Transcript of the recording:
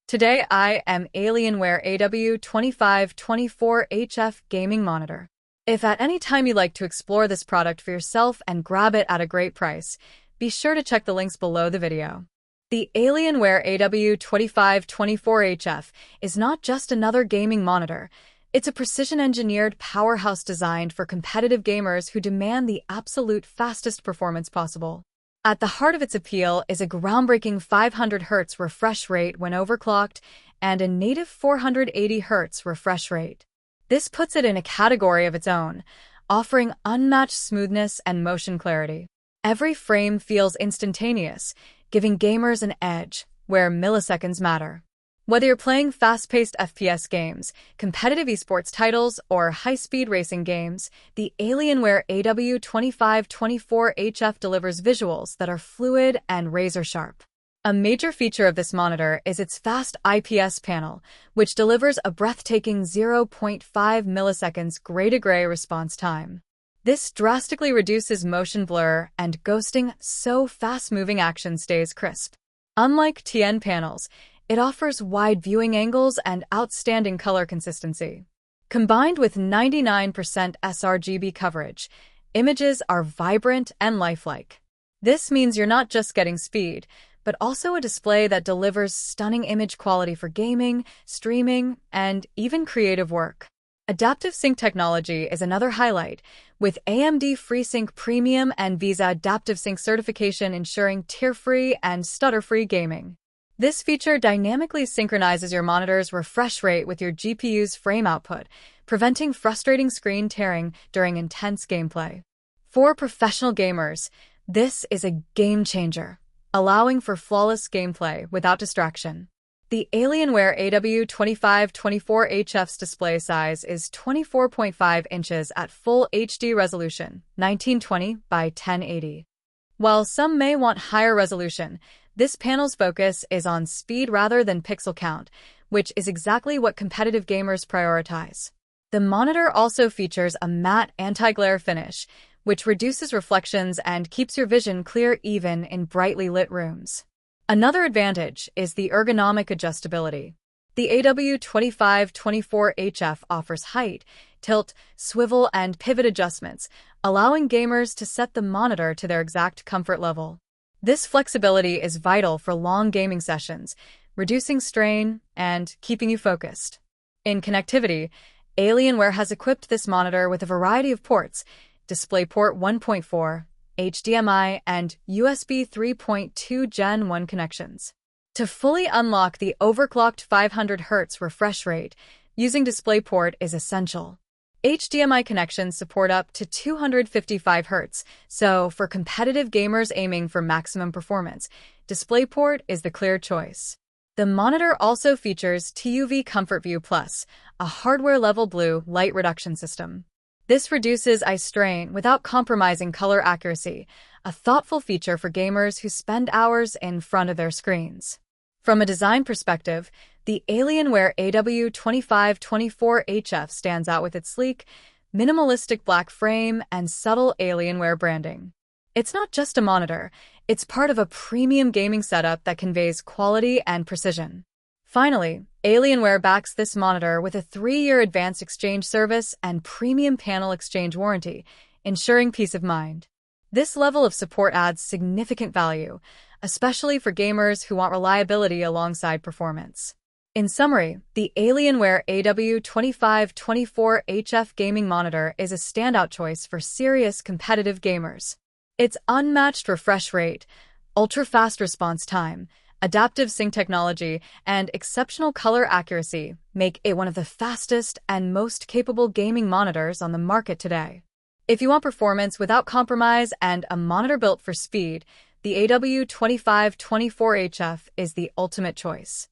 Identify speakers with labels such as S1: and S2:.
S1: Today I am Alienware AW2524HF Gaming Monitor. If at any time you'd like to explore this product for yourself and grab it at a great price, be sure to check the links below the video. The Alienware AW2524HF is not just another gaming monitor. It's a precision-engineered powerhouse designed for competitive gamers who demand the absolute fastest performance possible. At the heart of its appeal is a groundbreaking 500 Hz refresh rate when overclocked and a native 480 Hz refresh rate. This puts it in a category of its own, offering unmatched smoothness and motion clarity. Every frame feels instantaneous, giving gamers an edge where milliseconds matter. Whether you're playing fast-paced FPS games, competitive esports titles, or high-speed racing games, the Alienware AW2524HF delivers visuals that are fluid and razor-sharp. A major feature of this monitor is its fast IPS panel, which delivers a breathtaking 0.5 milliseconds gray-to-gray response time. This drastically reduces motion blur and ghosting, so fast-moving action stays crisp. Unlike TN panels, it offers wide viewing angles and outstanding color consistency. Combined with 99% sRGB coverage, images are vibrant and lifelike. This means you're not just getting speed, but also a display that delivers stunning image quality for gaming, streaming, and even creative work. AdaptiveSync technology is another highlight, with AMD FreeSync Premium and VESA AdaptiveSync certification ensuring tear-free and stutter-free gaming. This feature dynamically synchronizes your monitor's refresh rate with your GPU's frame output, preventing frustrating screen tearing during intense gameplay. For professional gamers, this is a game-changer, allowing for flawless gameplay without distraction. The Alienware AW2524HF's display size is 24.5 inches at full HD resolution, 1920 by 1080. While some may want higher resolution, this panel's focus is on speed rather than pixel count, which is exactly what competitive gamers prioritize. The monitor also features a matte anti-glare finish, which reduces reflections and keeps your vision clear even in brightly lit rooms. Another advantage is the ergonomic adjustability. The AW2524HF offers height, tilt, swivel, and pivot adjustments, allowing gamers to set the monitor to their exact comfort level. This flexibility is vital for long gaming sessions, reducing strain and keeping you focused. In connectivity, Alienware has equipped this monitor with a variety of ports: DisplayPort 1.4, HDMI, and USB 3.2 Gen 1 connections. To fully unlock the overclocked 500 Hz refresh rate, using DisplayPort is essential. HDMI connections support up to 255 Hz, so for competitive gamers aiming for maximum performance, DisplayPort is the clear choice. The monitor also features TUV Comfort View Plus, a hardware-level blue light reduction system. This reduces eye strain without compromising color accuracy, a thoughtful feature for gamers who spend hours in front of their screens. From a design perspective, the Alienware AW2524HF stands out with its sleek, minimalistic black frame and subtle Alienware branding. It's not just a monitor, it's part of a premium gaming setup that conveys quality and precision. Finally, Alienware backs this monitor with a 3-year advanced exchange service and premium panel exchange warranty, ensuring peace of mind. This level of support adds significant value, especially for gamers who want reliability alongside performance. In summary, the Alienware AW2524HF Gaming Monitor is a standout choice for serious competitive gamers. Its unmatched refresh rate, ultra-fast response time, AdaptiveSync technology, and exceptional color accuracy make it one of the fastest and most capable gaming monitors on the market today. If you want performance without compromise and a monitor built for speed, the AW2524HF is the ultimate choice.